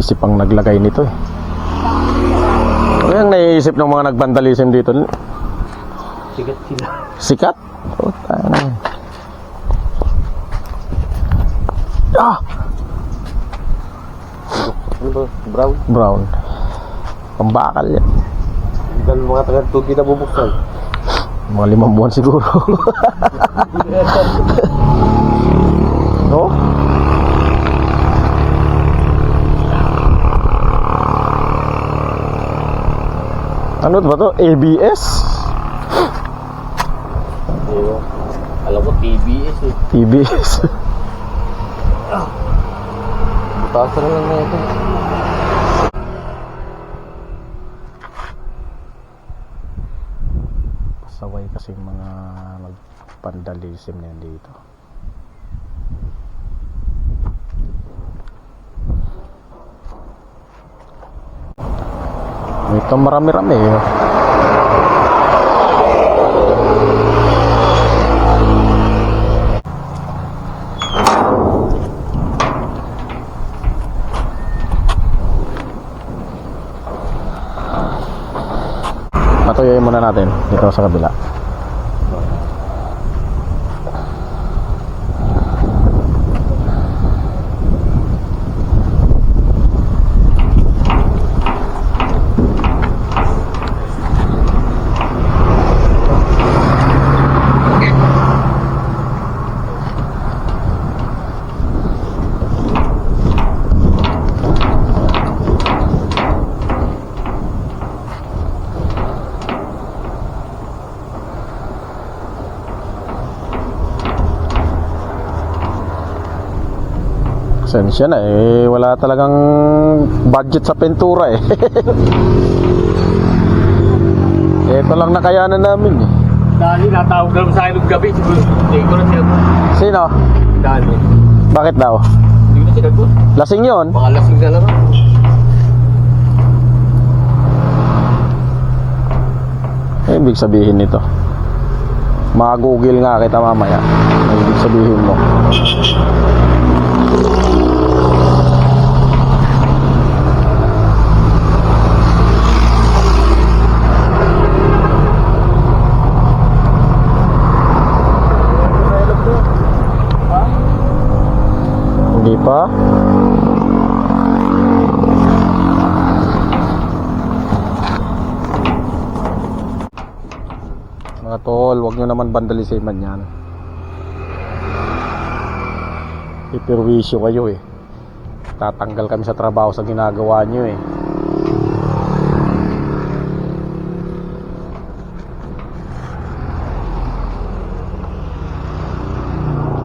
isip ang naglagay nito eh. Ano yung naiisip ng mga nagbandalism dito? Sikat sila. Sikat? Puta na. Ah! Ano ba? Brown? Brown. Pambakal yan. Dahil mga taga-tugi na bubuksan. Mga 5 buwan siguro. No? Ano ba to? ABS? Alam ko TBS eh. TBS. Butasan na lang na ito. Pasaway kasi mga nagpandalism na yan dito. Ito marami-rami eh. Patuloy muna natin dito sa kabila. Sensya na eh, wala talagang budget sa pintura eh. Ito lang nakayanan namin eh. Dali, natawag naman sa akin ng gabi. Hindi ko na siya. Sino? Dali. Bakit daw? Hindi ko na siya nagpun. Lasing yun? Baka lasing na naman. Eh, ibig sabihin nito, mag-google nga kita mamaya. Ay, ibig sabihin mo. Hindi pa? Mga tol, huwag nyo naman vandaliseman yan. Ipirwisyo kayo eh. Tatanggal kami sa trabaho sa ginagawa nyo eh.